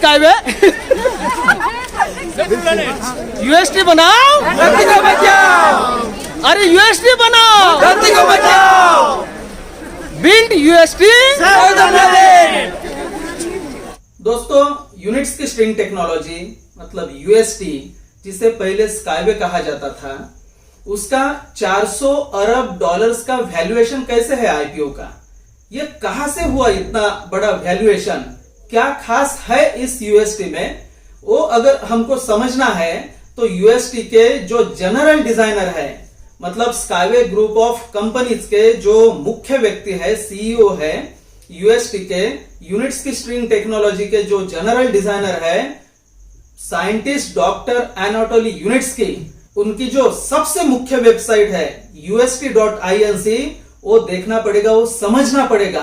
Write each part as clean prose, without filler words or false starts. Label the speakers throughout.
Speaker 1: Skyway. UST बनाओ, धरती को बचाओ। अरे यूएसटी बनाओ, धरती को बचाओ। Build UST.
Speaker 2: दोस्तों, यूनिट्स की स्ट्रिंग टेक्नोलॉजी मतलब यूएसटी, जिसे पहले स्काईवे कहा जाता था, उसका 400 अरब डॉलर्स का वैल्यूएशन कैसे है आईपीओ का? ये कहां से हुआ इतना बड़ा वैल्यूएशन? क्या खास है इस यूएसटी में? वो अगर हमको समझना है तो यूएसटी के जो जनरल डिजाइनर है, मतलब स्काईवे ग्रुप ऑफ कंपनीज के जो मुख्य व्यक्ति है, सीईओ है यूएसटी के, यूनिट्स की स्ट्रिंग टेक्नोलॉजी के जो जनरल डिजाइनर है, साइंटिस्ट डॉक्टर एनाटोली यूनिट्स की, उनकी जो सबसे मुख्य वेबसाइट है ust.inc, वो देखना पड़ेगा, वो समझना पड़ेगा,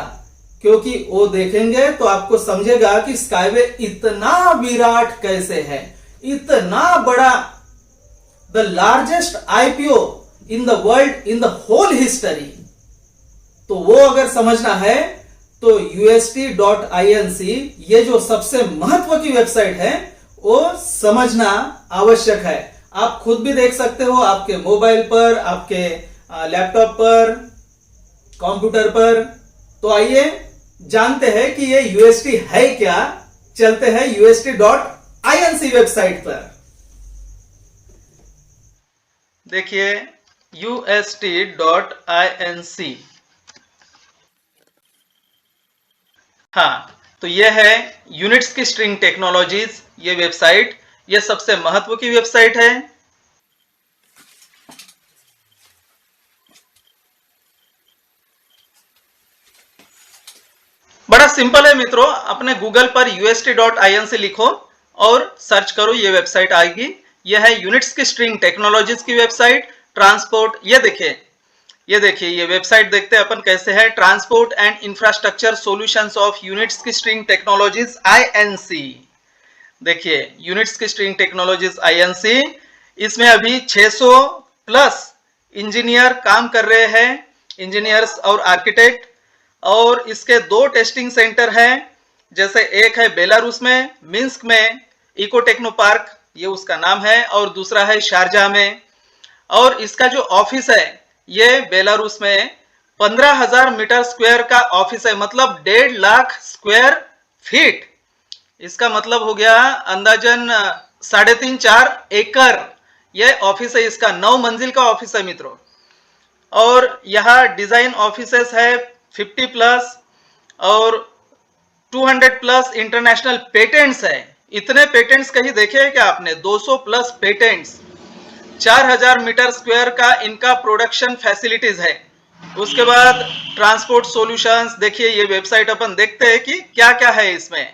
Speaker 2: क्योंकि वो देखेंगे तो आपको समझेगा कि स्काईवे इतना विराट कैसे है, इतना बड़ा, the largest IPO in the world, in the whole history. तो वो अगर समझना है तो ust.inc, ये जो सबसे महत्व की वेबसाइट है, वो समझना आवश्यक है। आप खुद भी देख सकते हो आपके मोबाइल पर, आपके लैपटॉप पर, कंप्यूटर पर। तो आइए जानते हैं कि ये यूएसटी है क्या। चलते हैं ust.inc वेबसाइट पर। देखिए ust.inc। हाँ, तो ये है यूनिट्स की स्ट्रिंग टेक्नोलॉजीज, ये वेबसाइट, ये सबसे महत्व की वेबसाइट है। बड़ा सिंपल है मित्रों, अपने गूगल पर ust.inc लिखो और सर्च करो, ये वेबसाइट आएगी। यह है यूनिट्स की स्ट्रिंग टेक्नोलॉजीज की वेबसाइट। ट्रांसपोर्ट, ये देखिए ये वेबसाइट देखते हैं अपन कैसे है। Transport and infrastructure solutions of units की स्ट्रिंग टेक्नोलॉजीज INC। देखिए यूनिट्स की स्ट्रिंग टेक्नोलॉजीज INC, इसमें अभी 600 प्लस इंजीनियर काम कर रहे हैं, इंजीनियर्स और आर्किटेक्ट। और इसके 2 टेस्टिंग सेंटर हैं, जैसे एक है बेलारूस में, मिन्स्क में, इको टेक्नो पार्क, ये उसका नाम है, और दूसरा है शारजाह में। और इसका जो ऑफिस है, ये बेलारूस में 15,000 मीटर स्क्वायर का ऑफिस है, मतलब 1.5 लाख स्क्वायर फीट। इसका मतलब हो गया अंदाजन 3.5-4 एकड़ ये ऑफिस है इसका। 9 मंजिल का ऑफिस है मित्रों। और यहाँ डिजाइन ऑफिसेस है 50 प्लस और 200 प्लस इंटरनेशनल पेटेंट्स है। इतने पेटेंट्स कहीं देखे हैं क्या आपने? 200 प्लस पेटेंट्स। 4,000 मीटर स्क्वायर का इनका प्रोडक्शन फैसिलिटीज है। उसके बाद ट्रांसपोर्ट सॉल्यूशंस, देखिए ये वेबसाइट अपन देखते हैं कि क्या क्या है इसमें।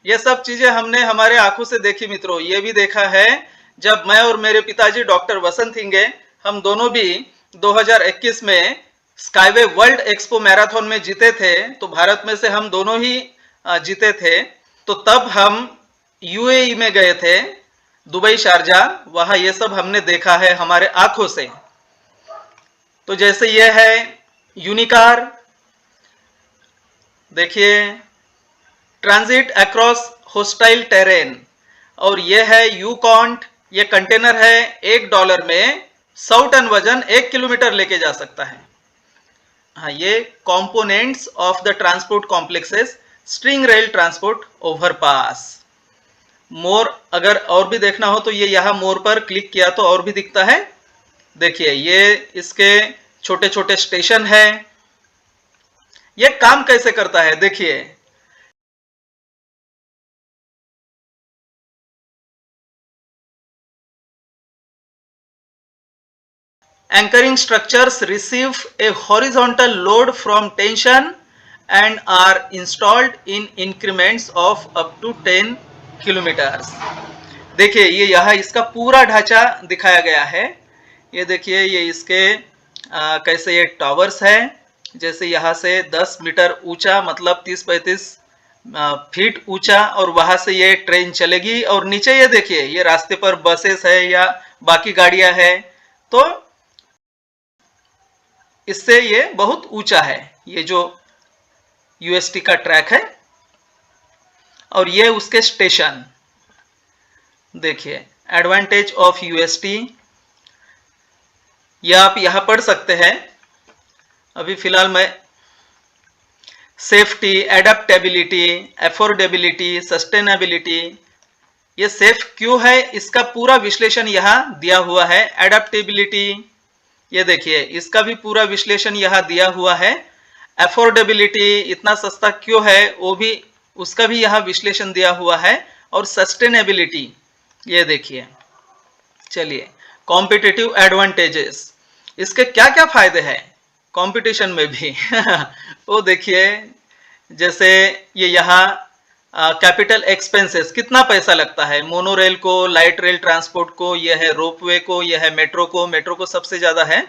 Speaker 2: ये सब चीजें हमने हमारे आंखों से देखी मित्रों। ये भी देखा है जब मैं और मेरे पिताजी डॉक्टर वसंत हिंगे, हम दोनों भी 2021 में स्काईवे वर्ल्ड एक्सपो मैराथन में जीते थे। तो भारत में से हम दोनों ही जीते थे। तो तब हम UAE में गए थे, दुबई शारजाह, वहां ये सब हमने देखा है हमारे आंखों से। तो जैसे ये है यूनिकार, देखिए ट्रांजिट अक्रॉस होस्टाइल टेरेन। और ये है यूकॉन्ट, ये कंटेनर है, $1 में 100 टन वजन 1 किलोमीटर लेके जा सकता है। हाँ, ये components of the transport complexes, string rail transport overpass. More, अगर और भी देखना हो तो ये यहाँ मोर पर क्लिक किया तो और भी दिखता है। देखिए ये इसके छोटे छोटे स्टेशन है। ये काम कैसे करता है देखिए। Anchoring structures receive a horizontal load from tension and are installed in increments of up to 10 kilometers. देखिए ये यहाँ इसका पूरा ढांचा दिखाया गया है। ये देखिए ये इसके कैसे ये टावर्स है, जैसे यहाँ से 10 मीटर ऊंचा, मतलब 30-35 फीट ऊंचा, और वहां से ये ट्रेन चलेगी। और नीचे ये देखिए ये रास्ते पर बसेस है या बाकी गाड़ियां है, तो इससे ये बहुत ऊंचा है, ये जो यूएसटी का ट्रैक है। और ये उसके स्टेशन। देखिए एडवांटेज ऑफ यूएसटी, यह आप यहां पढ़ सकते हैं। अभी फिलहाल मैं सेफ्टी, एडेप्टेबिलिटी, एफोर्डेबिलिटी, सस्टेनेबिलिटी, ये सेफ क्यों है इसका पूरा विश्लेषण यहाँ दिया हुआ है। एडेप्टेबिलिटी, ये देखिए इसका भी पूरा विश्लेषण यहाँ दिया हुआ है। एफोर्डेबिलिटी, इतना सस्ता क्यों है वो भी, उसका भी यहाँ विश्लेषण दिया हुआ है। और सस्टेनेबिलिटी, ये देखिए। चलिए कॉम्पिटिटिव एडवांटेजेस, इसके क्या क्या फायदे हैं कंपटीशन में भी वो देखिए, जैसे ये यहाँ कैपिटल एक्सपेंसेस, कितना पैसा लगता है मोनोरेल को, लाइट रेल ट्रांसपोर्ट को, यह है रोपवे को, यह है मेट्रो को। मेट्रो को सबसे ज्यादा है,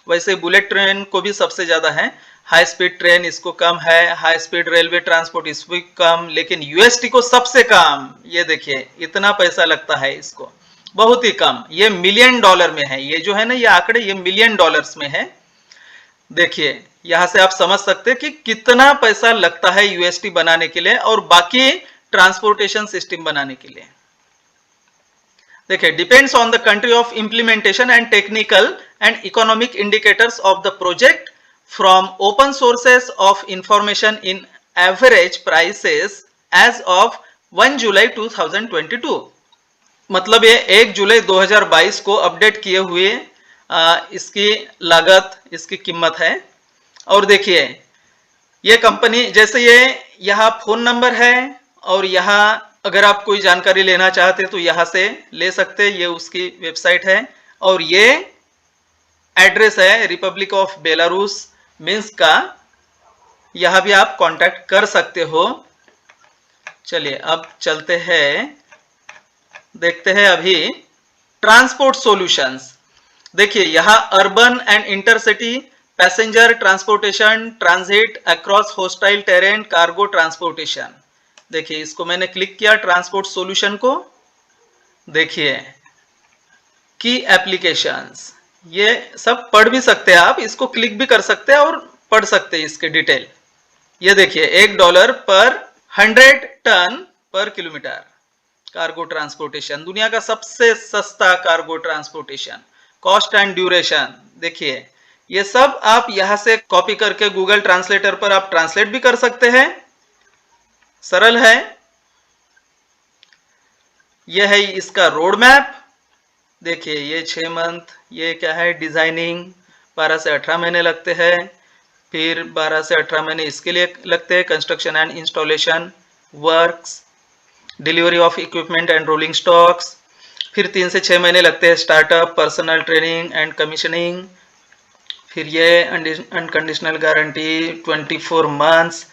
Speaker 2: वैसे बुलेट ट्रेन को भी सबसे ज्यादा है। हाई स्पीड ट्रेन इसको कम है, हाई स्पीड रेलवे ट्रांसपोर्ट इसको कम, लेकिन यूएसटी को सबसे कम। ये देखिए इतना पैसा लगता है इसको, बहुत ही कम। ये मिलियन डॉलर में है, ये जो है ना ये आंकड़े, ये मिलियन डॉलर्स में है। देखिए यहां से आप समझ सकते हैं कि कितना पैसा लगता है यूएसटी बनाने के लिए और बाकी ट्रांसपोर्टेशन सिस्टम बनाने के लिए। देखिए depends on the country of implementation and technical and economic indicators of the project from open sources of information in average prices as of 1 July 2022। मतलब ये 1 जुलाई 2022 को अपडेट किए हुए इसकी लागत, इसकी कीमत है। और देखिए ये कंपनी, जैसे ये यहाँ फोन नंबर है और यहाँ अगर आप कोई जानकारी लेना चाहते तो यहाँ से ले सकते, ये उसकी वेबसाइट है। और ये एड्रेस है रिपब्लिक ऑफ बेलारूस मिन्स्क का, यहाँ भी आप कांटेक्ट कर सकते हो। चलिए अब चलते हैं, देखते हैं अभी ट्रांसपोर्ट सॉल्यूशंस। देखिए यहाँ urban and intercity passenger transportation, transit across hostile terrain, cargo transportation. देखिए इसको मैंने क्लिक किया ट्रांसपोर्ट सॉल्यूशन को। देखिए की एप्लीकेशंस, ये सब पढ़ भी सकते हैं आप, इसको क्लिक भी कर सकते हैं और पढ़ सकते हैं इसके डिटेल। ये देखिए $1 पर 100 टन पर किलोमीटर कार्गो ट्रांसपोर्टेशन, दुनिया का सबसे सस्ता cargo transportation. Cost and duration, देखिए ये सब आप यहां से कॉपी करके गूगल ट्रांसलेटर पर आप ट्रांसलेट भी कर सकते हैं, सरल है। यह है इसका रोड मैप। देखिए ये 6 मंथ, ये क्या है डिजाइनिंग, 12 से 18 महीने लगते हैं। फिर 12 से 18 महीने इसके लिए लगते हैं, construction and installation works, delivery of equipment and rolling stocks. फिर 3 से 6 महीने लगते हैं startup, personal training and commissioning. फिर ये unconditional guarantee 24 months.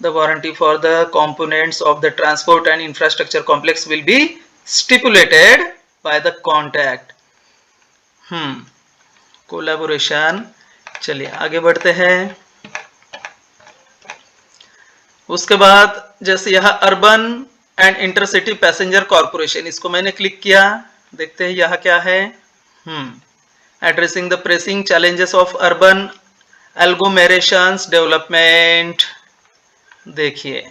Speaker 2: The warranty for the components of the transport and infrastructure complex will be stipulated by the contract. Collaboration. चलिए आगे बढ़ते हैं। उसके बाद जैसे यहाँ urban and intercity passenger corporation, इसको मैंने क्लिक किया, देखते हैं यहाँ क्या है। Addressing the pressing challenges of urban agglomerations development. देखिए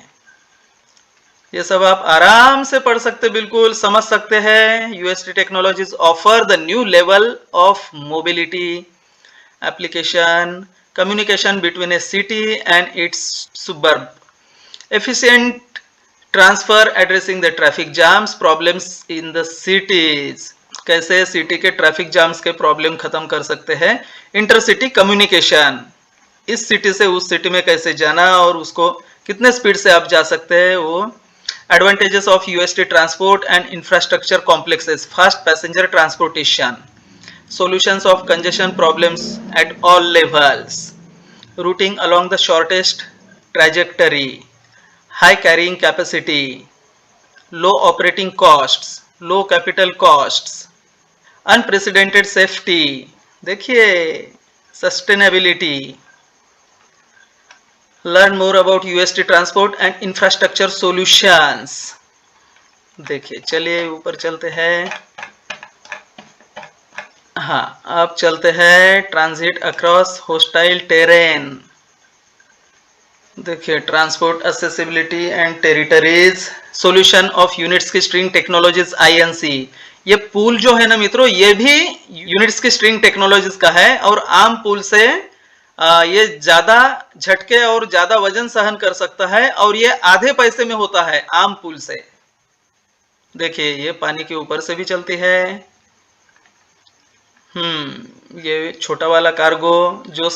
Speaker 2: ये सब आप आराम से पढ़ सकते, बिल्कुल समझ सकते हैं। UST technologies offer the new level of mobility application, communication between a city and its suburb, efficient transfer addressing the traffic jams problems in the cities। कैसे सिटी के ट्रैफिक जाम्स के प्रॉब्लम खत्म कर सकते हैं। इंटरसिटी कम्युनिकेशन, इस city से उस सिटी में कैसे जाना और उसको कितने स्पीड से आप जा सकते हैं वो। Advantages of UST transport and infrastructure complexes, fast passenger transportation, solutions of congestion problems at all levels, routing along the shortest trajectory, high carrying capacity, low operating costs, low capital costs, unprecedented safety। देखिए sustainability। Learn more about UST transport and infrastructure solutions। देखिए चलिए ऊपर चलते हैं। हाँ अब चलते हैं ट्रांजिट अक्रॉस होस्टाइल टेरेन। देखिए transport accessibility and territories solution of units की स्ट्रिंग टेक्नोलॉजीज INC। ये पूल जो है ना मित्रों, ये भी यूनिट्स की स्ट्रिंग टेक्नोलॉजीज का है और आम पूल से ये ज्यादा झटके और ज्यादा वजन सहन कर सकता है और ये आधे पैसे में होता है आम पूल से। देखिए ये पानी के ऊपर से भी चलती है। ये छोटा वाला कार्गो जो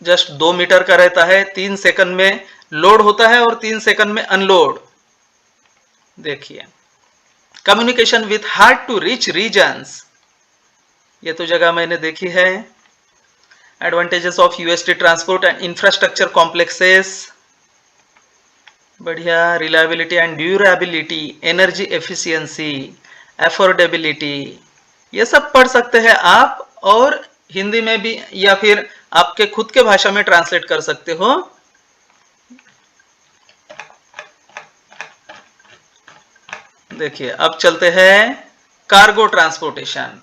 Speaker 2: जस्ट 2 मीटर का रहता है, 3 सेकंड में लोड होता है और 3 सेकंड में अनलोड। देखिए communication with hard to reach regions, ये तो जगह मैंने देखी है। Advantages of UST transport and infrastructure complexes, बढ़िया। Reliability and durability, energy efficiency, affordability, ये सब पढ़ सकते हैं आप और हिंदी में भी या फिर आपके खुद के भाषा में ट्रांसलेट कर सकते हो। देखिए अब चलते हैं कार्गो ट्रांसपोर्टेशन।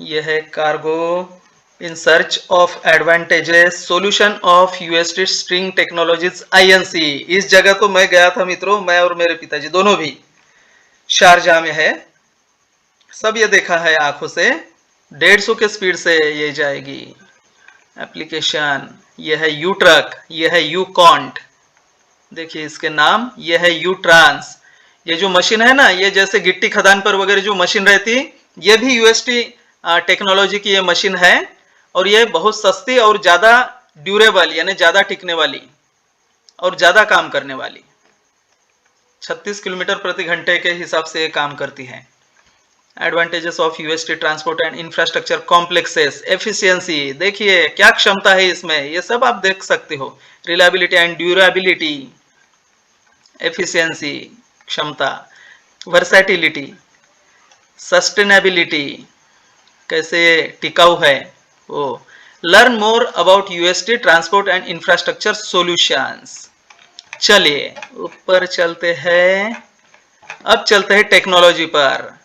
Speaker 2: यह है cargo in search of advantages solution of UST string technologies INC। इस जगह तो मैं गया था मित्रों, मैं और मेरे पिताजी दोनों भी। शारजाह में है, सब ये देखा है आंखों से। 150 के स्पीड से ये जाएगी। एप्लीकेशन ये है यू ट्रक, ये है यू कॉन्ट। देखिए इसके नाम, ये है यू ट्रांस। ये जो मशीन है ना, ये जैसे गिट्टी खदान पर वगैरह जो मशीन रहती, ये भी UST टेक्नोलॉजी की ये मशीन है और ये बहुत सस्ती और ज्यादा ड्यूरेबल यानी ज्यादा टिकने वाली और ज्यादा काम करने वाली। 36 किलोमीटर प्रति घंटे के हिसाब से ये काम करती है। Advantages of UST transport and infrastructure complexes, efficiency, देखिए क्या क्षमता है इसमें, ये सब आप देख सकते हो। रिलायबिलिटी एंड ड्यूरेबिलिटी, एफिशिएंसी क्षमता, वर्सैटिलिटी, सस्टेनेबिलिटी, कैसे टिकाऊ है वो। Learn more about UST transport and infrastructure solutions. चलिए ऊपर चलते हैं, अब चलते हैं टेक्नोलॉजी पर।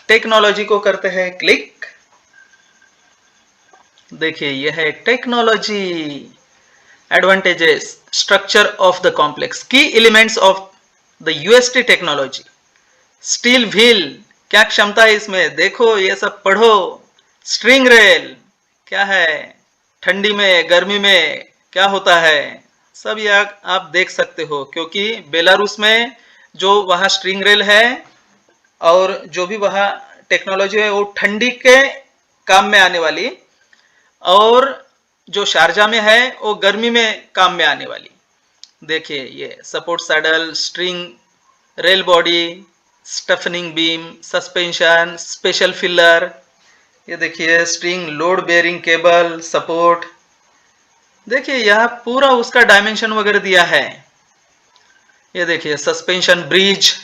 Speaker 2: टेक्नोलॉजी को करते हैं क्लिक। देखिए यह है technology. Advantages, structure of the complex, key elements of the UST technology. Steel wheel, क्या क्षमता है इसमें, देखो ये सब पढ़ो। स्ट्रिंग रेल क्या है, ठंडी में गर्मी में क्या होता है, सब ये आप देख सकते हो। क्योंकि बेलारूस में जो वहां स्ट्रिंग रेल है और जो भी वहां टेक्नोलॉजी है वो ठंडी के काम में आने वाली, और जो शारजा में है वो गर्मी में काम में आने वाली। देखिए ये support saddle, string rail body, stiffening beam, suspension, special filler, ये देखिए string load bearing cable support. देखिए यहाँ पूरा उसका डायमेंशन वगैरह दिया है। ये देखिए सस्पेंशन ब्रिज,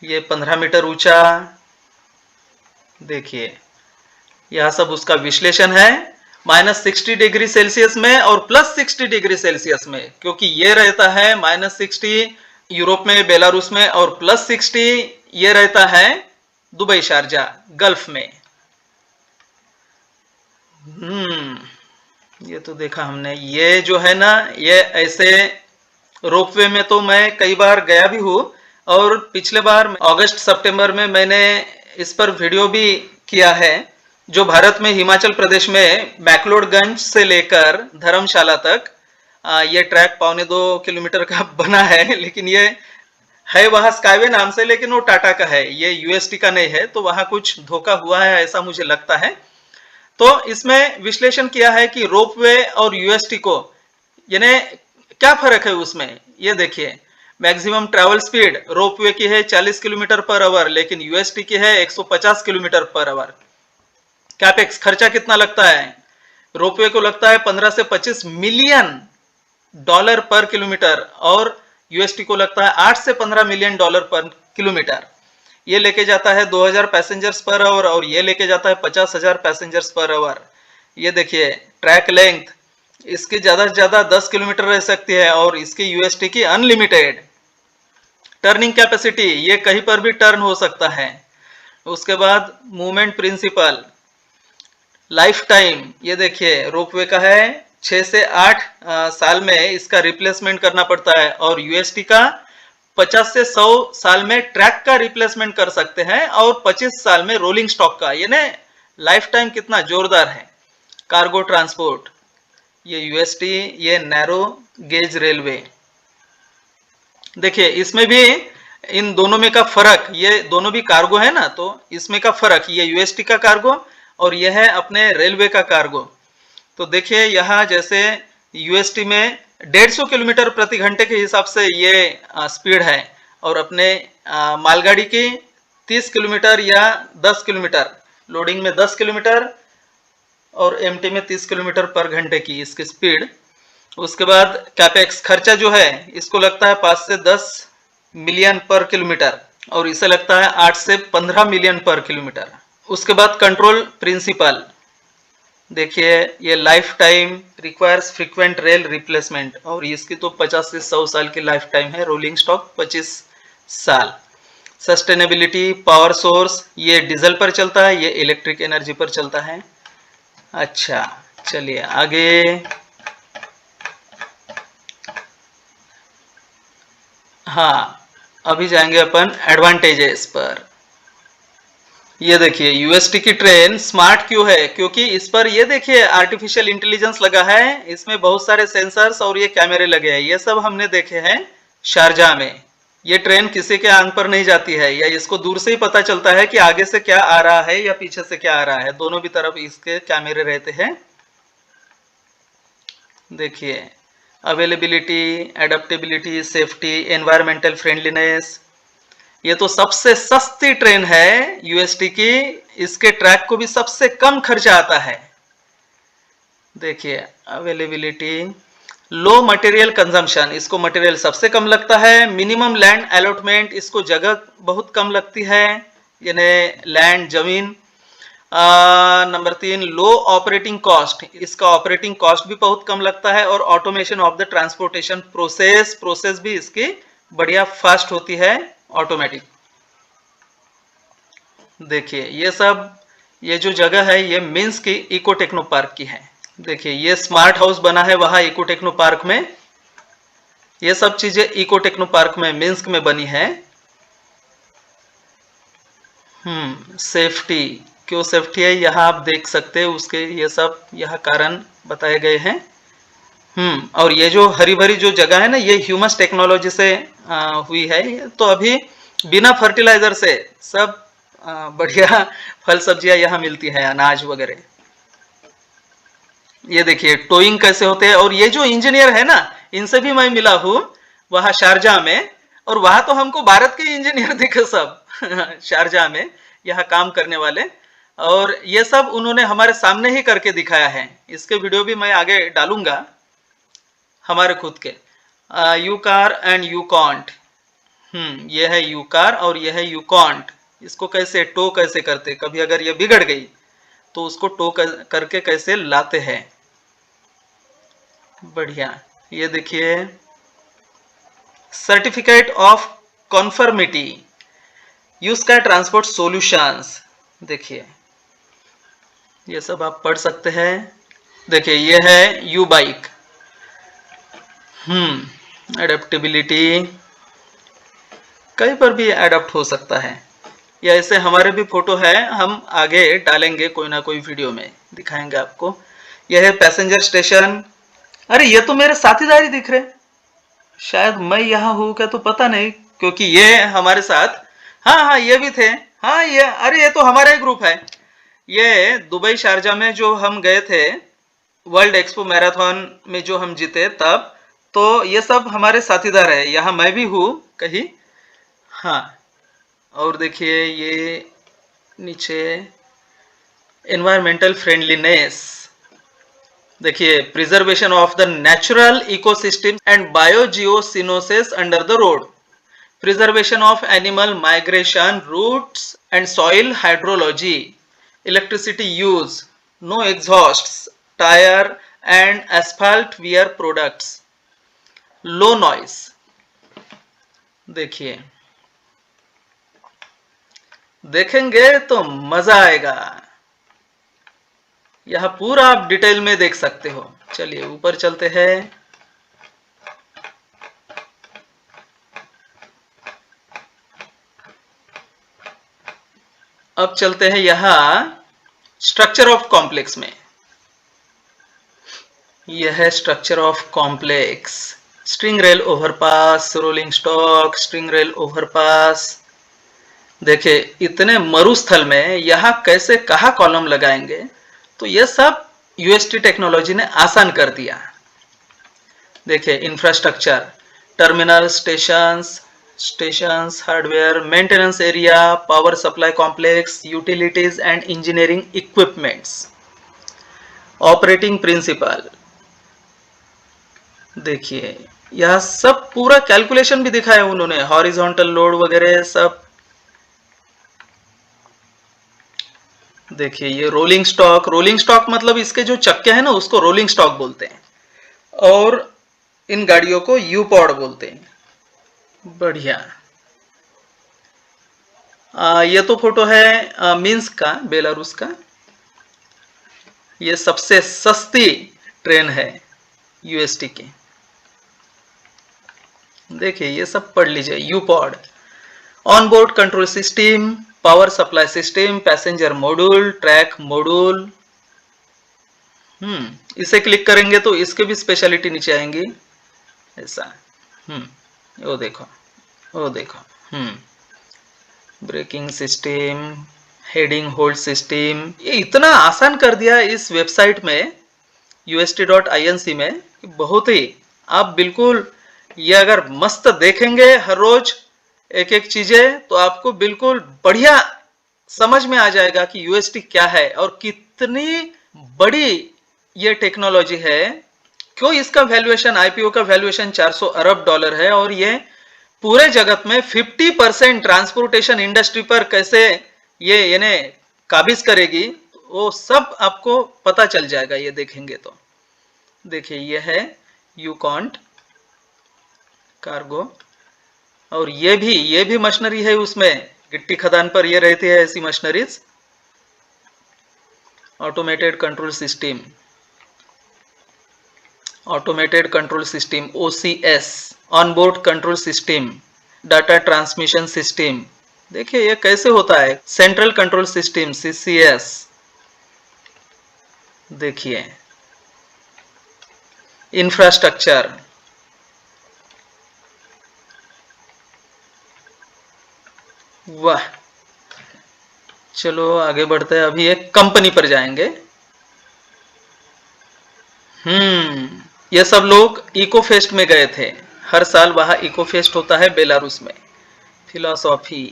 Speaker 2: ये 15 मीटर ऊंचा। देखिए यह सब उसका विश्लेषण है, -60 डिग्री सेल्सियस में और +60 डिग्री सेल्सियस में। क्योंकि ये रहता है -60 यूरोप में, बेलारूस में, और +60 ये रहता है दुबई शारजा गल्फ में। ये तो देखा हमने। ये जो है ना, ये ऐसे रोपवे में तो मैं कई बार गया भी हूँ, और पिछले बार अगस्त सितंबर में मैंने इस पर वीडियो भी किया है। जो भारत में हिमाचल प्रदेश में मैक्लोडगंज से लेकर धर्मशाला तक ये ट्रैक 1.25 किलोमीटर का बना है, लेकिन ये है वहां स्काईवे नाम से, लेकिन वो टाटा का है, ये UST का नहीं है। तो वहां कुछ धोखा हुआ है ऐसा मुझे लगता है। तो इसमें विश्लेषण किया है कि रोपवे और UST को यानी क्या फर्क है उसमें। ये देखिए मैक्सिमम ट्रैवल स्पीड रोपवे की है 40 किलोमीटर पर आवर, लेकिन UST की है 150 किलोमीटर पर आवर। कैपेक्स खर्चा कितना लगता है, रोपवे को लगता है 15 से 25 मिलियन डॉलर पर किलोमीटर, और UST को लगता है 8 से 15 मिलियन डॉलर पर किलोमीटर। ये लेके जाता है 2000 पैसेंजर्स पर आवर और ये लेके जाता है 50,000 पैसेंजर्स पर आवर। ये देखिए ट्रैक लेंथ, इसकी ज्यादा से ज्यादा 10 किलोमीटर रह सकती है और इसकी UST की अनलिमिटेड। टर्निंग कैपेसिटी, ये कहीं पर भी टर्न हो सकता है। उसके बाद मूवमेंट प्रिंसिपल, लाइफ टाइम ये देखिए रोपवे का है 6 से 8 साल में इसका रिप्लेसमेंट करना पड़ता है, और यूएसटी का 50 से 100 साल में ट्रैक का रिप्लेसमेंट कर सकते हैं, और 25 साल में रोलिंग स्टॉक का। यानी लाइफ टाइम कितना जोरदार है। कार्गो ट्रांसपोर्ट, ये यूएसटी, ये नैरो गेज रेलवे। देखिए इसमें भी इन दोनों में का फर्क, ये दोनों भी कार्गो है ना, तो इसमें का फर्क, ये यूएसटी का कार्गो और ये है अपने रेलवे का कार्गो। तो देखिए यहाँ जैसे यूएसटी में 150 किलोमीटर प्रति घंटे के हिसाब से ये स्पीड है, और अपने मालगाड़ी की 30 किलोमीटर या 10 किलोमीटर, लोडिंग में 10 किलोमीटर और एमटी में 30 किलोमीटर पर घंटे की इसकी स्पीड। उसके बाद कैपेक्स खर्चा जो है इसको लगता है 5 से 10 मिलियन पर किलोमीटर, और इसे लगता है 8 से 15 मिलियन पर किलोमीटर। उसके बाद कंट्रोल प्रिंसिपल, देखिए ये life time requires frequent rail replacement, और इसकी तो 50 से 100 साल की लाइफ टाइम है, रोलिंग स्टॉक 25 साल। सस्टेनेबिलिटी, पावर सोर्स, ये डीजल पर चलता है, ये इलेक्ट्रिक एनर्जी पर चलता है। अच्छा चलिए आगे। हाँ अभी जाएंगे अपन एडवांटेजेस पर। ये देखिए यूएसटी की ट्रेन स्मार्ट क्यों है, क्योंकि इस पर ये देखिए आर्टिफिशियल इंटेलिजेंस लगा है, इसमें बहुत सारे सेंसर्स और ये कैमरे लगे हैं। ये सब हमने देखे हैं शारजाह में। ये ट्रेन किसी के आंख पर नहीं जाती है, या इसको दूर से ही पता चलता है कि आगे से क्या आ रहा है या पीछे से क्या आ रहा है, दोनों भी तरफ इसके कैमरे रहते हैं। देखिए availability, adaptability, safety, environmental friendliness, ये तो सबसे सस्ती ट्रेन है यूएसटी की, इसके ट्रैक को भी सबसे कम खर्चा आता है। देखिए अवेलेबिलिटी, लो मटेरियल कंजम्पशन, इसको मटेरियल सबसे कम लगता है। मिनिमम लैंड अलॉटमेंट, इसको जगह बहुत कम लगती है, यानी लैंड जमीन। नंबर 3 लो ऑपरेटिंग कॉस्ट, इसका ऑपरेटिंग कॉस्ट भी बहुत कम लगता है। और automation of the transportation process भी इसकी बढ़िया फास्ट होती है, ऑटोमेटिक। देखिए ये सब, ये जो जगह है ये मिन्स्क की इको टेक्नो पार्क की है। देखिए ये स्मार्ट हाउस बना है वहां इको टेक्नो पार्क में, ये सब चीजें इको टेक्नो पार्क में मिन्स्क में बनी है। सेफ्टी, क्यों सेफ्टी है यहाँ आप देख सकते हैं, उसके ये सब यहाँ कारण बताए गए हैं। और ये जो हरी भरी जो जगह है ना, ये ह्यूमस टेक्नोलॉजी से हुई है, तो अभी बिना फर्टिलाइजर से सब बढ़िया फल सब्जियां यहाँ मिलती है, अनाज वगैरह। ये देखिए टोइंग कैसे होते हैं, और ये जो इंजीनियर है ना, इनसे भी मैं मिला हूँ वहां शारजाह में, और वहां तो हमको भारत के इंजीनियर दिखे सब शारजाह में यहाँ काम करने वाले, और ये सब उन्होंने हमारे सामने ही करके दिखाया है। इसके वीडियो भी मैं आगे डालूंगा हमारे खुद के। You car and you can't, ये है यू कार और ये है यू कॉन्ट। इसको कैसे टो कैसे करते, कभी अगर ये बिगड़ गई तो उसको टो करके कैसे लाते हैं, बढ़िया। ये देखिए सर्टिफिकेट ऑफ कॉन्फर्मिटी, यूज का ट्रांसपोर्ट सॉल्यूशंस, देखिए ये सब आप पढ़ सकते हैं। देखिए ये है यू बाइक, एडेप्टेबिलिटी, कहीं पर भी एडप्ट हो सकता है। या ऐसे हमारे भी फोटो है, हम आगे डालेंगे कोई ना कोई वीडियो में दिखाएंगे आपको। यह है पैसेंजर स्टेशन। अरे ये तो मेरे साथीदार ही दिख रहे, शायद मैं यहाँ हूँ क्या तो पता नहीं, क्योंकि ये हमारे साथ, हाँ ये भी थे। हाँ ये, अरे ये तो हमारा ही ग्रुप है। ये दुबई शारजा में जो हम गए थे वर्ल्ड एक्सपो मैराथन में जो हम जीते तब, तो ये सब हमारे साथीदार है। यहाँ मैं भी हूँ कहीं। हाँ और देखिए ये नीचे एनवायरमेंटल फ्रेंडलीनेस, देखिए preservation of the natural ecosystem and biogeocenosis under the road, preservation of animal migration routes and soil hydrology, electricity use, no exhausts, tyre and asphalt wear products, low noise. देखिए देखेंगे तो मजा आएगा। यह पूरा आप detail में देख सकते हो। चलिए ऊपर चलते हैं। अब चलते हैं यहां स्ट्रक्चर ऑफ कॉम्प्लेक्स में। यह है structure of complex. String rail overpass, rolling stock, string rail overpass. देखिए इतने मरुस्थल में यहाँ कैसे कहाँ कॉलम लगाएंगे, तो यह सब यूएसटी टेक्नोलॉजी ने आसान कर दिया। देखिए infrastructure, terminal, stations, hardware, maintenance area, power supply complex, utilities and engineering equipments. Operating principal, देखिए यह सब पूरा कैलकुलेशन भी दिखाया उन्होंने, हॉरिजॉन्टल लोड वगैरह सब। देखिए ये रोलिंग स्टॉक मतलब इसके जो चक्के हैं ना उसको रोलिंग स्टॉक बोलते हैं, और इन गाड़ियों को यू पॉड बोलते हैं। बढ़िया। ये तो फोटो है मिन्स्क का, बेलारूस का। ये सबसे सस्ती ट्रेन है यूएसटी की। देखिए ये सब पढ़ लीजिए। You pod, on board control system, power supply system, passenger module, track module. इसे क्लिक करेंगे तो इसके भी स्पेशलिटी नीचे आएंगी ऐसा। वो देखो, वो देखो। Braking system, heading hold system, ये इतना आसान कर दिया इस वेबसाइट में ust.inc में, बहुत ही आप बिल्कुल ये अगर मस्त देखेंगे हर रोज एक एक चीजें, तो आपको बिल्कुल बढ़िया समझ में आ जाएगा कि यूएसटी क्या है और कितनी बड़ी ये टेक्नोलॉजी है। क्यों इसका वैल्यूएशन, आईपीओ का वैल्यूएशन 400 अरब डॉलर है, और ये पूरे जगत में 50% ट्रांसपोर्टेशन इंडस्ट्री पर कैसे ये यानी काबिज करेगी, वो सब आपको पता चल जाएगा ये देखेंगे तो। देखिए ये है यूकॉन्ट कार्गो, और ये भी मशीनरी है उसमें, गिट्टी खदान पर ये रहती है ऐसी machineries. Automated control system, automated control system OCS, on board control system, data transmission system. देखिए ये कैसे होता है। Central control system CCS। देखिए इंफ्रास्ट्रक्चर, वाह। चलो आगे बढ़ते हैं, अभी एक कंपनी पर जाएंगे। ये सब लोग इको फेस्ट में गए थे, हर साल वहां इको फेस्ट होता है बेलारूस में। फिलॉसॉफी,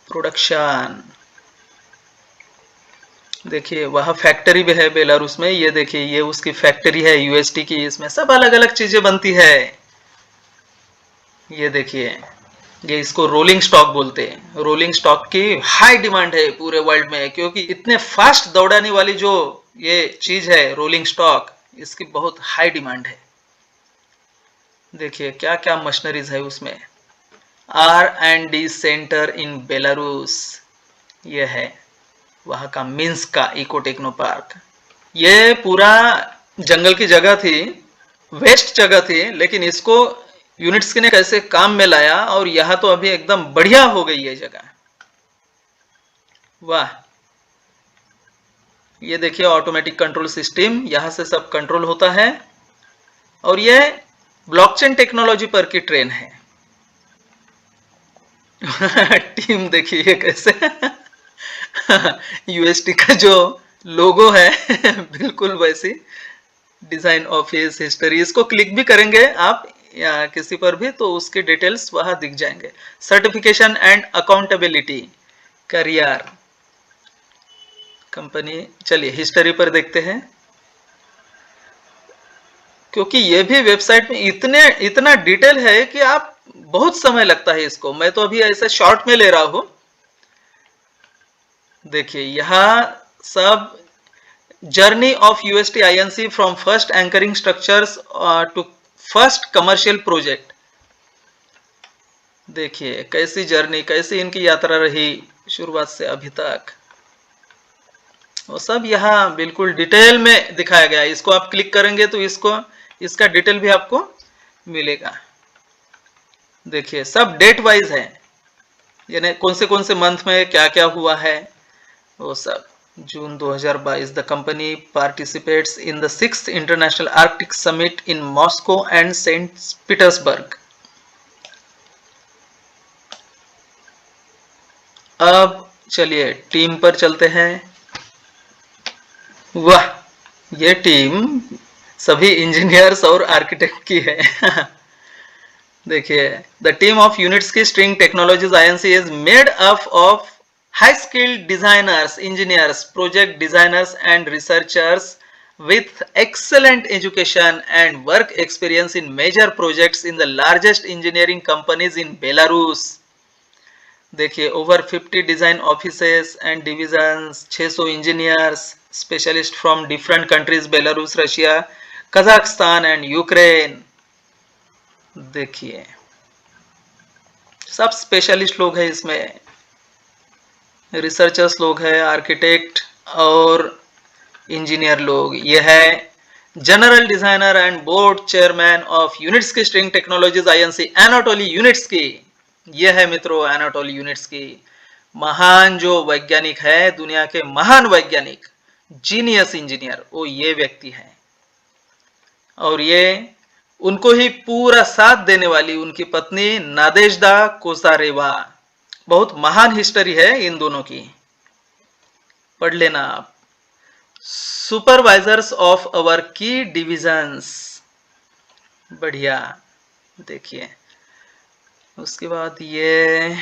Speaker 2: प्रोडक्शन, देखिए वहां फैक्ट्री भी है बेलारूस में। ये देखिए ये उसकी फैक्ट्री है यूएसटी की, इसमें सब अलग अलग चीजें बनती है। ये देखिए ये इसको रोलिंग स्टॉक बोलते हैं। रोलिंग स्टॉक की हाई डिमांड है पूरे वर्ल्ड में, क्योंकि इतने फास्ट दौड़ाने वाली जो ये चीज है रोलिंग स्टॉक, इसकी बहुत हाई डिमांड है। देखिए क्या क्या मशीनरीज है उसमें। R&D सेंटर इन बेलारूस, ये है वहां का मिन्स्क का इको टेक्नो पार्क। ये पूरा जंगल की जगह थी, वेस्ट जगह थी, लेकिन इसको यूनिट्स्की ने कैसे काम में लाया, और यहां तो अभी एकदम बढ़िया हो गई है जगह। वाह। ये देखिए ऑटोमेटिक कंट्रोल सिस्टम, यहां से सब कंट्रोल होता है, और ये ब्लॉकचेन टेक्नोलॉजी पर की ट्रेन है। टीम देखिए कैसे यूएसटी का जो लोगो है बिल्कुल वैसी डिजाइन, ऑफिस, हिस्ट्री। इसको क्लिक भी करेंगे आप या किसी पर भी तो उसके डिटेल्स वहां दिख जाएंगे। Certification and accountability, career, company. चलिए हिस्ट्री पर देखते हैं, क्योंकि ये भी वेबसाइट में इतना डिटेल है कि आप बहुत समय लगता है इसको। मैं तो अभी ऐसे शॉर्ट में ले रहा हूं। देखिए यहां सब journey of UST Inc from first anchoring structures to first commercial project. देखिए कैसी जर्नी, कैसी इनकी यात्रा रही शुरुआत से अभी तक। वो सब यहाँ बिल्कुल डिटेल में दिखाया गया है। इसको आप क्लिक करेंगे तो इसका डिटेल भी आपको मिलेगा। देखिए सब डेट वाइज है, यानी कौन से मंथ में क्या क्या हुआ है वो सब। June 2022 the company participates in the 6th international Arctic summit in Moscow and Saint Petersburg. अब चलिए टीम पर चलते हैं। वाह, ये टीम सभी इंजीनियर्स और आर्किटेक्ट की है। देखिए द टीम ऑफ यूनिट्स की string technologies INC is made up of high skilled designers, engineers, project designers and researchers with excellent education and work experience in major projects in the largest engineering companies in Belarus। देखिए over 50 design offices and divisions, 600 engineers specialist from different countries, Belarus, Russia, Kazakhstan and Ukraine. देखिए सब specialist लोग हैं इसमें, researchers लोग हैं, architect और engineer लोग। ये है general designer and board chairman of units की string technologies INC, Anatoly Unitsky. यह है मित्रों एनाटोली यूनिट्स की। महान जो वैज्ञानिक है, दुनिया के महान वैज्ञानिक, जीनियस इंजीनियर, वो ये व्यक्ति है। और ये उनको ही पूरा साथ देने वाली उनकी पत्नी नादेजदा कोसारेवा। बहुत महान हिस्ट्री है इन दोनों की, पढ़ लेना आप। सुपरवाइजर्स ऑफ अवर की डिविजन्स, बढ़िया। देखिए उसके बाद ये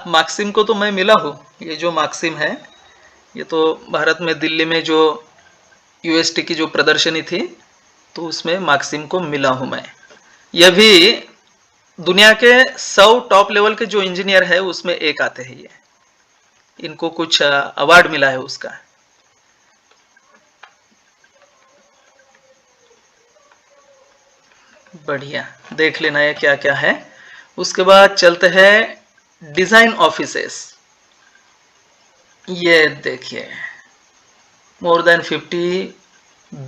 Speaker 2: मार्क्सिम को तो मैं मिला हूं। ये जो मार्क्सिम है ये तो भारत में दिल्ली में जो यूएसटी की जो प्रदर्शनी थी तो उसमें मार्क्सिम को मिला हूं मैं। यह भी दुनिया के 100 टॉप लेवल के जो इंजीनियर है उसमें एक आते हैं ये। इनको कुछ अवार्ड मिला है उसका। बढ़िया, देख लेना है क्या क्या है। उसके बाद चलते हैं डिजाइन ऑफिसेस। ये देखिए more than 50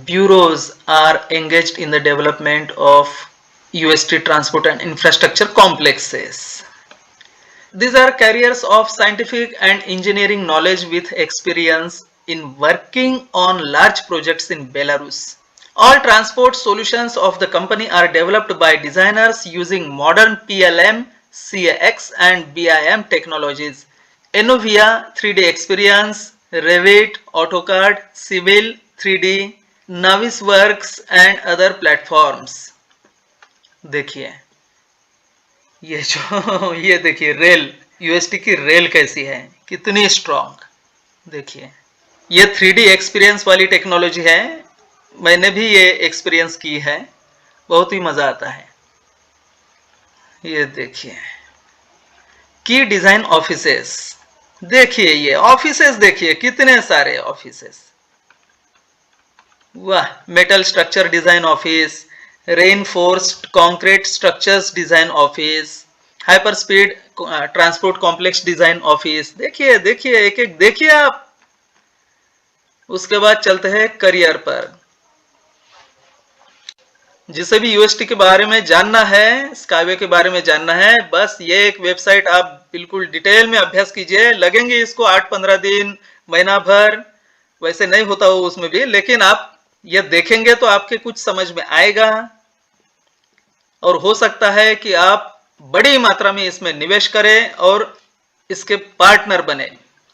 Speaker 2: bureaus are engaged in the development of UST transport and infrastructure complexes. These are carriers of scientific and engineering knowledge with experience in working on large projects in Belarus. All transport solutions of the company are developed by designers using modern PLM, CAX and BIM technologies. Enovia 3D Experience, Revit, AutoCAD, Civil 3D, Navisworks and other platforms। देखिए ये देखिए rail, UST की rail कैसी है, कितनी strong. देखिए ये 3D experience वाली टेक्नोलॉजी है, मैंने भी ये एक्सपीरियंस की है, बहुत ही मजा आता है। ये देखिए की डिजाइन ऑफिसेस, देखिए ये ऑफिसेस देखिए कितने सारे ऑफिसेस। वाह, metal structure design office, reinforced concrete structures design office, hyper speed transport complex design office. देखिए देखिए एक एक देखिए आप। उसके बाद चलते हैं करियर पर। जिसे भी यूएसटी के बारे में जानना है, स्काईवे के बारे में जानना है, बस ये एक वेबसाइट आप बिल्कुल डिटेल में अभ्यास कीजिए। लगेंगे इसको 8-15 दिन, महीना भर, वैसे नहीं होता हो उसमें भी, लेकिन आप ये देखेंगे तो आपके कुछ समझ में आएगा और हो सकता है कि आप बड़ी मात्रा में इसमें निवेश करें और इसके पार्टनर बने।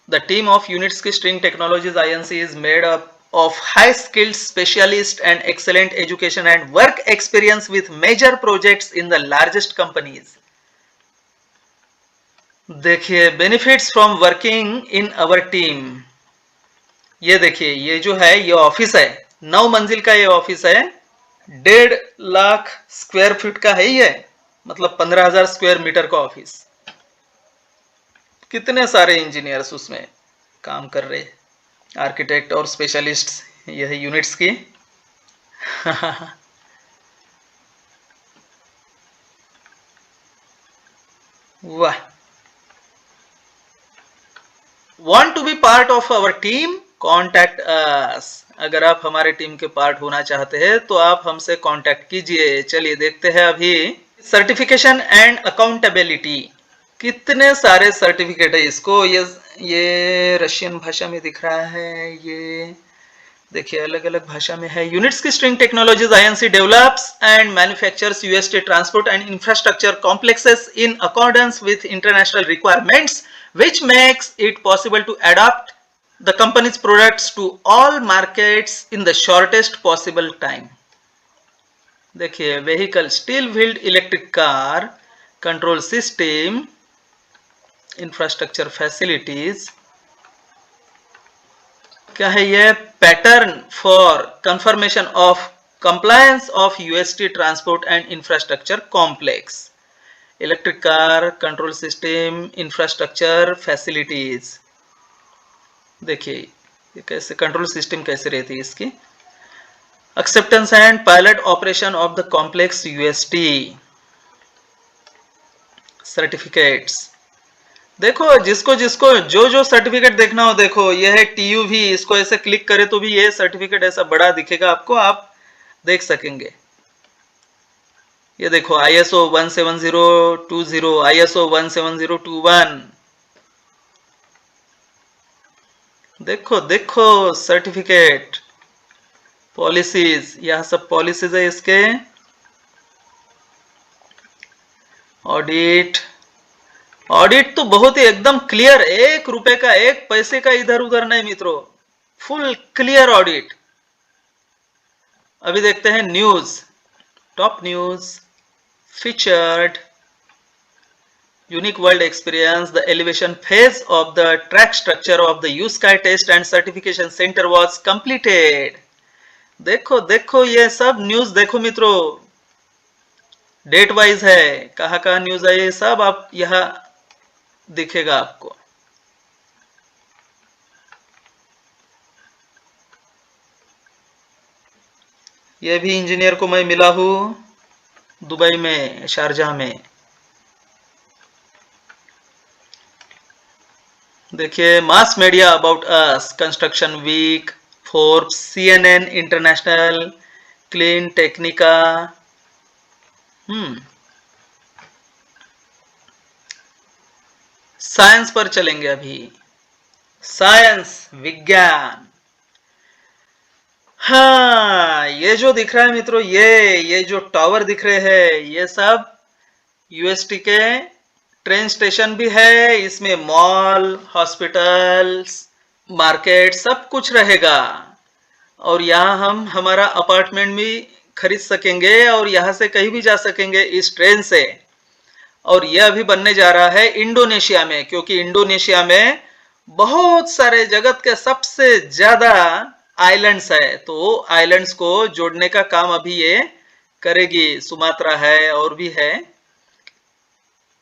Speaker 2: द टीम ऑफ यूनिट्स की string technologies INC is made up of high skilled specialists and excellent education and work experience with major projects in the largest companies। देखिए benefits from working in our team। ये देखिए ये जो है ये office है, 9 मंजिल का ये ऑफिस है, 1.5 लाख स्क्वायर फीट का है ये, मतलब 15,000 स्क्वायर मीटर का ऑफिस। कितने सारे इंजीनियर्स उसमें काम कर रहे हैं, आर्किटेक्ट और स्पेशलिस्ट, यह है यूनिट्स की। वाह। Want to be part of our team? Contact us। अगर आप हमारे टीम के पार्ट होना चाहते हैं तो आप हमसे कांटेक्ट कीजिए। चलिए देखते हैं अभी सर्टिफिकेशन एंड अकाउंटेबिलिटी। कितने सारे सर्टिफिकेट है इसको। ये रशियन भाषा में दिख रहा है, ये देखिए अलग अलग भाषा में है। यूनिट्स की string technologies Inc develops and manufactures UST transport and infrastructure complexes in accordance with international requirements which makes it possible to adapt the company's products to all markets in the shortest possible time। देखिए vehicle steel wheeled electric car control system infrastructure facilities। क्या है ये? Pattern for confirmation of compliance of UST transport and infrastructure complex electric car control system infrastructure facilities. देखिए ये कैसे control system कैसे रहती है इसकी। Acceptance and pilot operation of the complex UST certificates. देखो जिसको जिसको जो जो सर्टिफिकेट देखना हो, देखो ये है TUV, इसको ऐसे क्लिक करे तो भी ये सर्टिफिकेट ऐसा बड़ा दिखेगा आपको, आप देख सकेंगे। ये देखो ISO 17020, ISO 17021। देखो देखो सर्टिफिकेट पॉलिसीज, यह सब पॉलिसीज है इसके। ऑडिट तो बहुत ही एकदम क्लियर, 1 रुपए का 1 पैसे का इधर उधर नहीं मित्रों, फुल क्लियर ऑडिट। अभी देखते हैं news, top news featured unique world experience। The elevation phase of the track structure of the USky test and certification center was completed। देखो देखो ये सब न्यूज देखो मित्रों, डेट वाइज है, कहाँ कहाँ न्यूज है, ये सब आप यहाँ दिखेगा आपको। ये भी इंजीनियर को मैं मिला हूं दुबई में, शारजाह में। देखिए mass media about us, construction week, Forbes, CNN international, Clean Technica. Science पर चलेंगे अभी, साइंस विज्ञान। हाँ ये जो दिख रहा है मित्रों, ये जो टावर दिख रहे हैं, ये सब यूएसटी के ट्रेन स्टेशन भी है, इसमें मॉल, हॉस्पिटल्स, मार्केट सब कुछ रहेगा। और यहाँ हम हमारा अपार्टमेंट भी खरीद सकेंगे और यहाँ से कहीं भी जा सकेंगे इस ट्रेन से। और यह अभी बनने जा रहा है इंडोनेशिया में, क्योंकि इंडोनेशिया में बहुत सारे जगत के सबसे ज्यादा आइलैंड्स है, तो आइलैंड्स को जोड़ने का काम अभी ये करेगी। सुमात्रा है और भी है,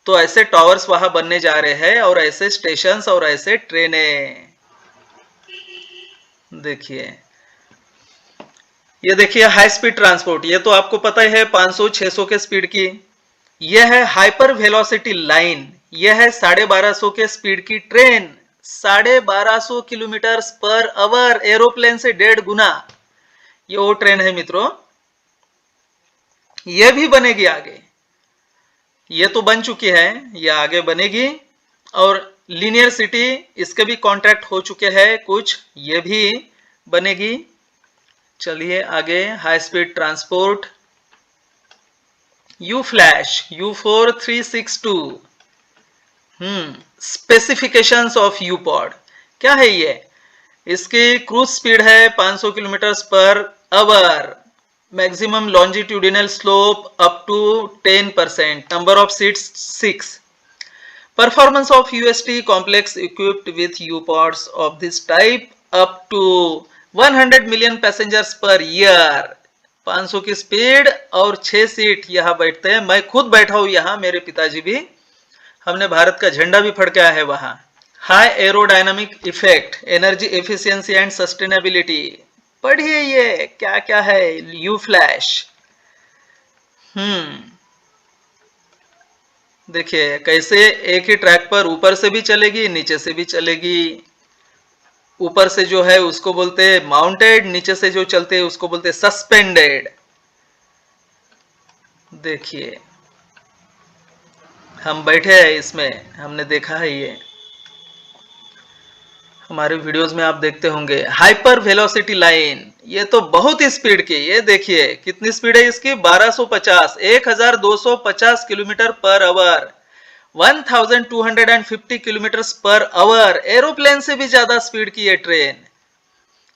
Speaker 2: तो ऐसे टावर्स वहां बनने जा रहे हैं और ऐसे स्टेशंस और ऐसे ट्रेनें। देखिए ये देखिए हाई स्पीड ट्रांसपोर्ट, ये तो आपको पता ही है 500-600 के स्पीड की। यह है हाइपर वेलोसिटी लाइन, यह है 1250 के स्पीड की train, 1250 kilometre per our, aeroplane से 1.5 गुना। ये वो ट्रेन है मित्रों, यह भी बनेगी आगे, ये तो बन चुकी है, ये आगे बनेगी। और लीनियर सिटी, इसके भी कॉन्ट्रैक्ट हो चुके हैं कुछ, ये भी बनेगी। चलिए आगे, high speed transport, U flash U4362। Specifications of uPod क्या है ये? इसकी क्रूज स्पीड है 500 kilometre per hour, maximum longitudinal slope up to 10%, number of seats 6, performance of UST complex equipped with uPods of this type up to 100 million passengers per year. 500 की speed और 6 seat यहाँ बैठते हैं। मैं खुद बैठा हूं यहाँ, मेरे पिताजी भी, हमने भारत का झंडा भी फड़काया है वहां। High aerodynamic effect, energy efficiency and sustainability. पढ़िए ये क्या क्या है, यू फ्लैश। देखिए कैसे एक ही ट्रैक पर ऊपर से भी चलेगी, नीचे से भी चलेगी। ऊपर से जो है उसको बोलते हैं माउंटेड, नीचे से जो चलते हैं उसको बोलते हैं सस्पेंडेड। देखिए हम बैठे हैं इसमें, हमने देखा है ये हमारे वीडियोस में आप देखते होंगे। हाइपर वेलोसिटी लाइन, ये तो बहुत ही स्पीड की, ये देखिए कितनी स्पीड है इसकी, 1250 1250 kilometre per our, 1250 kilometre per our. Aeroplane से भी ज्यादा स्पीड की ये ट्रेन।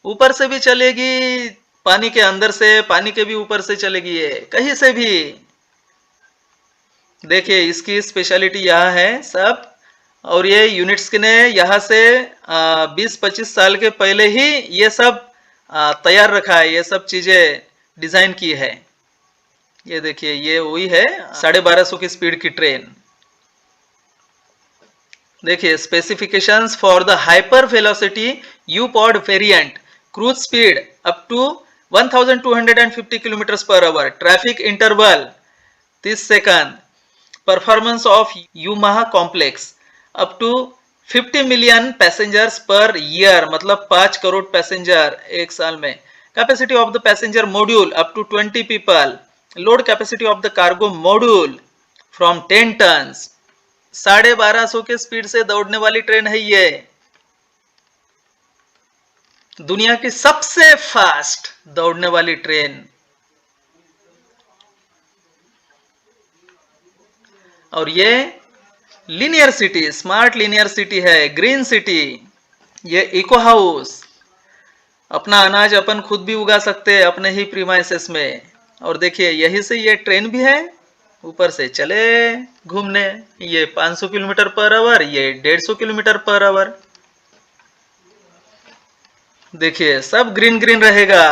Speaker 2: ऊपर से भी चलेगी, पानी के अंदर से, पानी के भी ऊपर से चलेगी, ये कहीं से भी। देखिए इसकी स्पेशलिटी यह है सब। और ये यूनिट्स ने यहाँ से 20-25 साल के पहले ही ये सब तैयार रखा है, ये सब चीजें डिजाइन की है। ये देखिए ये वही है 1250 की स्पीड की ट्रेन। देखिए specifications for the hyper velocity uPod variant, cruise speed up to 1250 kilometre per hour, traffic interval 30 second, performance of यूमाहा complex up to 50 million passengers per year, मतलब 5 करोड़ पैसेंजर एक साल में। Capacity of the passenger module up to 20 people, load capacity of the cargo module from 10 tons. 1250 के speed से दौड़ने वाली train है ये, दुनिया की सबसे फास्ट दौड़ने वाली ट्रेन। और ये linear city, smart linear city है, ग्रीन सिटी, ये इको हाउस, अपना अनाज अपन खुद भी उगा सकते हैं अपने ही प्रीमाइसेस में। और देखिए यही से ये ट्रेन भी है, ऊपर से चले घूमने, ये 500 किलोमीटर पर आवर, ये 150 किलोमीटर पर आवर। देखिए सब ग्रीन ग्रीन रहेगा।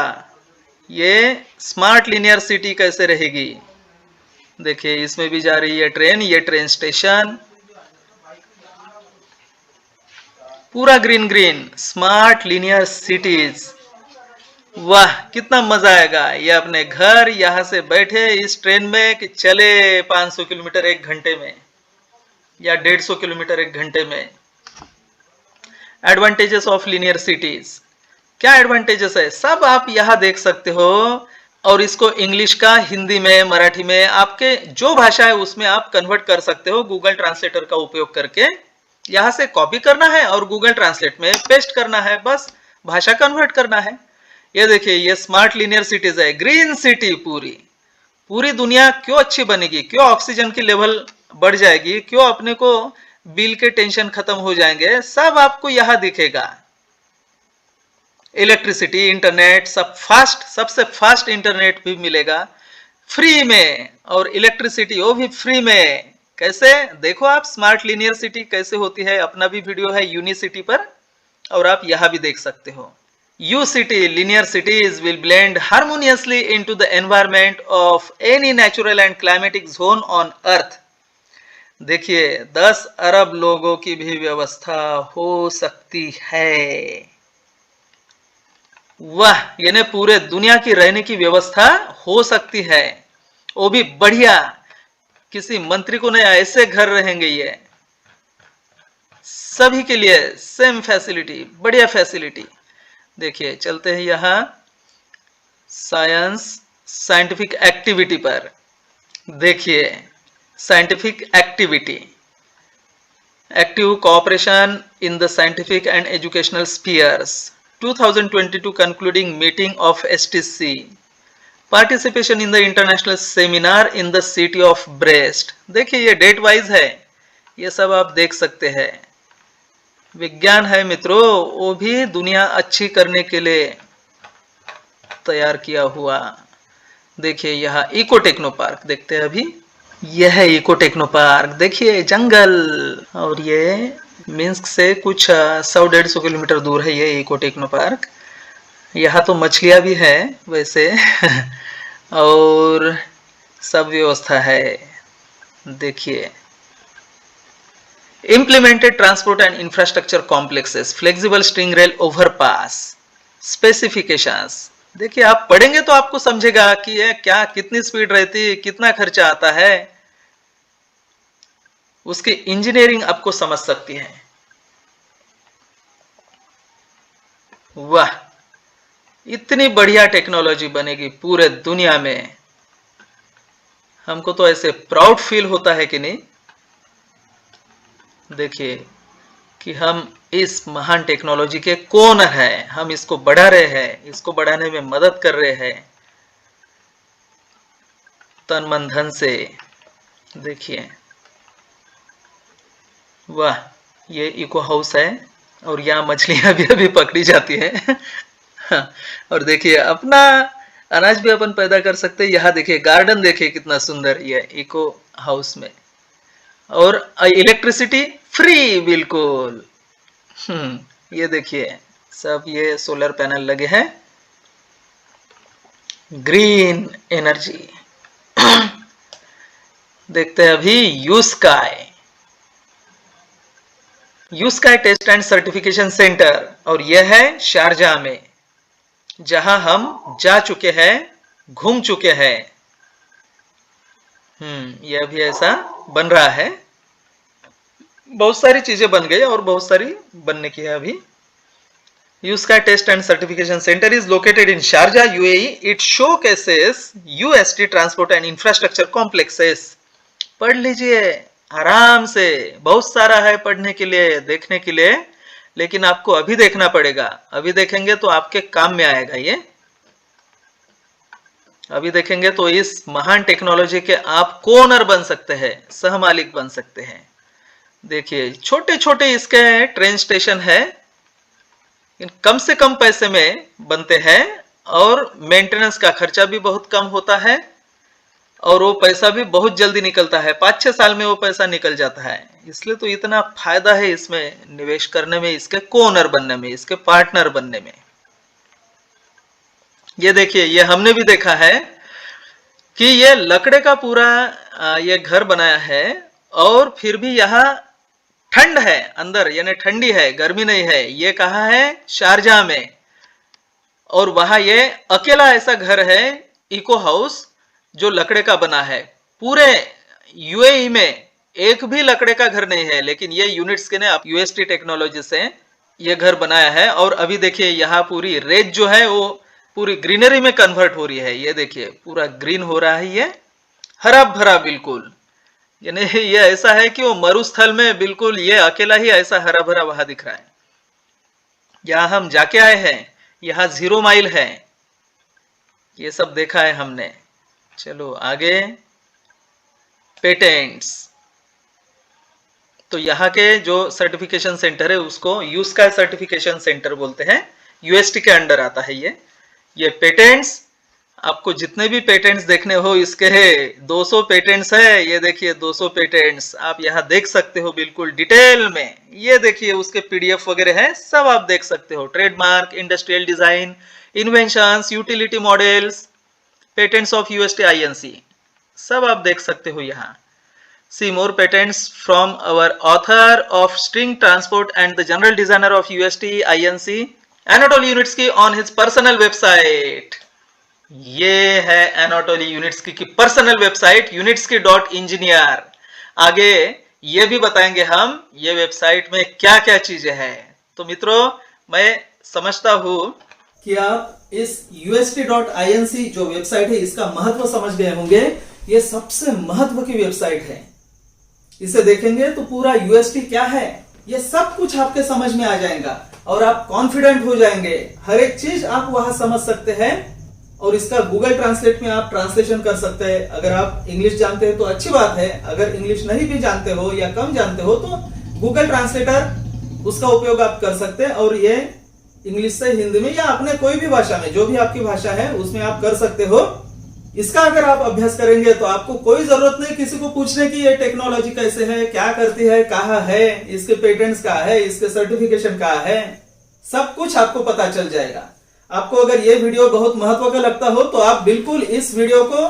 Speaker 2: ये स्मार्ट लीनियर सिटी कैसे रहेगी, देखिए इसमें भी जा रही है ट्रेन, ये ट्रेन स्टेशन पूरा green green, smart linear cities. वाह कितना मजा आएगा, ये अपने घर यहां से बैठे इस ट्रेन में कि चले 500 किलोमीटर एक घंटे में या 150 किलोमीटर एक घंटे में। एडवांटेजेस ऑफ लीनियर सिटीज, क्या एडवांटेजेस है सब आप यहां देख सकते हो। और इसको इंग्लिश का हिंदी में, मराठी में, आपके जो भाषा है उसमें आप कन्वर्ट कर सकते हो गूगल ट्रांसलेटर का उपयोग करके। यहां से कॉपी करना है और गूगल ट्रांसलेट में पेस्ट करना है, बस भाषा कन्वर्ट करना है। ये देखिए ये स्मार्ट लीनियर सिटीज है, ग्रीन सिटी। पूरी पूरी दुनिया क्यों अच्छी बनेगी, क्यों ऑक्सीजन की लेवल बढ़ जाएगी, क्यों अपने को बिल के टेंशन खत्म हो जाएंगे, सब आपको यहां दिखेगा। इलेक्ट्रिसिटी, इंटरनेट सब फास्ट, सबसे फास्ट इंटरनेट भी मिलेगा फ्री में, और इलेक्ट्रिसिटी वो भी फ्री में। कैसे देखो आप स्मार्ट लीनियर सिटी कैसे होती है, अपना भी वीडियो है यूनिसिटी पर, और आप यहां भी देख सकते हो। U city, linear cities will blend harmoniously into the environment of any natural and climatic zone on earth. देखिए 10 अरब लोगों की भी व्यवस्था हो सकती है। वाह, यानी पूरे दुनिया की रहने की व्यवस्था हो सकती है, वो भी बढ़िया, किसी मंत्री को नहीं, ऐसे घर रहेंगे ये, सभी के लिए सेम फैसिलिटी, बढ़िया फैसिलिटी। देखिए चलते हैं यहां साइंटिफिक एक्टिविटी पर। देखिए scientific activity, active cooperation in the scientific and educational spheres, 2022 concluding meeting of STC, participation in the international seminar in the city of breast. देखिए ये डेट वाइज है, ये सब आप देख सकते हैं। विज्ञान है मित्रों, वो भी दुनिया अच्छी करने के लिए तैयार किया हुआ। देखिए यहाँ इको टेक्नो पार्क देखते हैं अभी, यह है इको टेक्नो पार्क। देखिए जंगल, और ये मिन्स्क से कुछ 100-150 किलोमीटर दूर है ये इको टेक्नो पार्क। यहाँ तो मछलियां भी है वैसे और सब व्यवस्था है। देखिए implemented transport and infrastructure complexes, flexible string rail overpass, specifications। देखिए आप पढ़ेंगे तो आपको समझेगा कि ये क्या, कितनी स्पीड रहती है, कितना खर्चा आता है। उसकी इंजीनियरिंग आपको समझ सकती है। वाह, इतनी बढ़िया टेक्नोलॉजी बनेगी पूरे दुनिया में, हमको तो ऐसे प्राउड फील होता है कि नहीं। देखिए कि हम इस महान टेक्नोलॉजी के कोनर हैं, हम इसको बढ़ा रहे हैं, इसको बढ़ाने में मदद कर रहे हैं तन मन धन से। देखिए वाह, ये इको हाउस है और यहाँ मछलियां भी अभी पकड़ी जाती है। और देखिए अपना अनाज भी अपन पैदा कर सकते हैं। यहाँ देखिए गार्डन, देखिए कितना सुंदर ये इको हाउस में, और इलेक्ट्रिसिटी फ्री बिल्कुल। ये देखिए सब ये सोलर पैनल लगे हैं, ग्रीन एनर्जी। देखते हैं अभी uSky test and certification centre, और यह है शारजाह में, जहां हम जा चुके हैं, घूम चुके हैं। यह भी ऐसा बन रहा है, बहुत सारी चीजें बन गई और बहुत सारी बनने की है अभी। USky test and certification centre is located in Sharjah, UAE. It showcases UST transport and infrastructure complexes. पढ़ लीजिए आराम से, बहुत सारा है पढ़ने के लिए, देखने के लिए, लेकिन आपको अभी देखना पड़ेगा। अभी देखेंगे तो आपके काम में आएगा ये। अभी देखेंगे तो इस महान टेक्नोलॉजी के आप कोनर बन सकते हैं, सहमालिक बन सकते हैं। देखिए छोटे छोटे इसके ट्रेन स्टेशन है, कम से कम पैसे में बनते हैं और मेंटेनेंस का खर्चा भी बहुत कम होता है, और वो पैसा भी बहुत जल्दी निकलता है, 5-6 साल में वो पैसा निकल जाता है। इसलिए तो इतना फायदा है इसमें निवेश करने में, इसके कोनर बनने में, इसके पार्टनर बनने में। ये देखिए, ये हमने भी देखा है कि ये लकड़े का पूरा ये घर बनाया है, और फिर भी यहाँ ठंड है अंदर, यानी ठंडी है, गर्मी नहीं है। ये कहाँ है? शारजाह में। और वहां ये अकेला ऐसा घर है, इको हाउस, जो लकड़े का बना है। पूरे यूएई में एक भी लकड़े का घर नहीं है, लेकिन ये यूनिट्स के ने यूएसटी टेक्नोलॉजी से ये घर बनाया है। और अभी देखिए यहाँ पूरी रेत जो है वो पूरी ग्रीनरी में कन्वर्ट हो रही है। ये देखिए पूरा ग्रीन हो रहा है, ये हरा भरा बिल्कुल, यानी ये ऐसा है कि वो मरुस्थल में बिल्कुल ये अकेला ही ऐसा हरा भरा वहां दिख रहा है। यहाँ हम जाके आए हैं, यहाँ 0 माइल है, ये सब देखा है हमने। चलो आगे, पेटेंट्स। तो यहाँ के जो सर्टिफिकेशन सेंटर है उसको यूस्काई सर्टिफिकेशन सेंटर बोलते हैं, यूएसटी के अंडर आता है ये पेटेंट्स। आपको जितने भी पेटेंट्स देखने हो, इसके 200 पेटेंट्स है। ये देखिए 200 पेटेंट्स आप यहाँ देख सकते हो बिल्कुल डिटेल में। ये देखिए उसके पीडीएफ वगैरह है, सब आप देख सकते हो। Trademark, industrial design, inventions, utility models, patents of UST INC, सब आप देख सकते हो यहाँ। See more patents from our author of string transport and the general designer of UST INC Anatoly Unitsky on his personal website. ये है Anatoly Unitsky की personal website unitsky.engineer। आगे ये भी बताएंगे हम ये वेबसाइट में क्या क्या चीजें हैं। तो मित्रों, मैं समझता हूँ कि आप इस UST.inc जो वेबसाइट है इसका महत्व समझ गए होंगे। ये सबसे महत्व की वेबसाइट है। इसे देखेंगे तो पूरा यूएसटी क्या है ये सब कुछ आपके समझ में आ जाएगा और आप कॉन्फिडेंट हो जाएंगे। हर एक चीज आप वहां समझ सकते हैं और इसका गूगल ट्रांसलेट में आप ट्रांसलेशन कर सकते हैं। अगर आप इंग्लिश जानते हैं तो अच्छी बात है, अगर इंग्लिश नहीं भी जानते हो या कम जानते हो तो गूगल ट्रांसलेटर उसका उपयोग आप कर सकते हैं और ये इंग्लिश से हिंदी में या अपने कोई भी भाषा में, जो भी आपकी भाषा है उसमें आप कर सकते हो। इसका अगर आप अभ्यास करेंगे तो आपको कोई जरूरत नहीं किसी को पूछने की ये टेक्नोलॉजी कैसे है, क्या करती है, कहाँ है, इसके पेटेंट्स कहाँ है, इसके सर्टिफिकेशन कहाँ है, सब कुछ आपको पता चल जाएगा। आपको अगर ये वीडियो बहुत महत्व का लगता हो तो आप बिल्कुल इस वीडियो को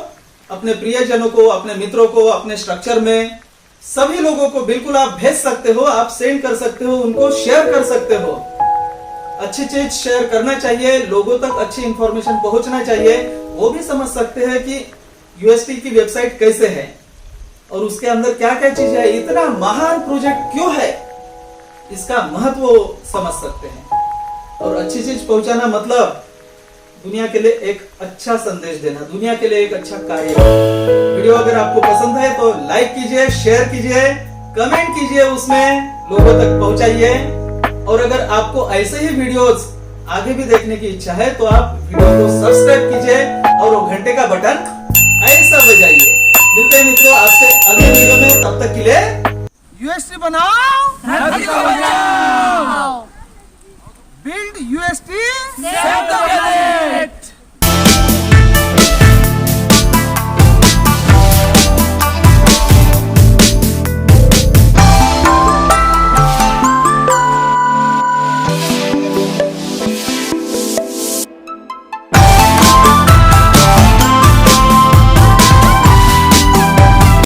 Speaker 2: अपने प्रियजनों को, अपने मित्रों को, अपने स्ट्रक्चर में सभी लोगों को बिल्कुल आप भेज सकते हो, आप सेंड कर सकते हो, उनको शेयर कर सकते हो। अच्छी चीज शेयर करना चाहिए, लोगों तक अच्छी इंफॉर्मेशन पहुंचना चाहिए, वो भी समझ सकते हैं कि यूएसटी की वेबसाइट कैसे है।
Speaker 3: और उसके अंदर क्या क्या चीज है, इतना महान प्रोजेक्ट क्यों है, इसका महत्व वो समझ सकते हैं। और अच्छी चीज पहुंचाना मतलब दुनिया के लिए एक अच्छा संदेश देना, दुनिया के लिए एक अच्छा कार्य। वीडियो अगर आपको पसंद है तो लाइक कीजिए, शेयर कीजिए, कमेंट कीजिए, उसमें लोगों तक पहुंचाइए। और अगर आपको ऐसे ही वीडियोस आगे भी देखने की इच्छा है तो आप वीडियो को सब्सक्राइब कीजिए और वो घंटे का बटन ऐसा बजाइए। मिलते हैं मित्रों आपसे अगले वीडियो में, तब तक के लिए
Speaker 1: यूएसटी बनाओ, धरती को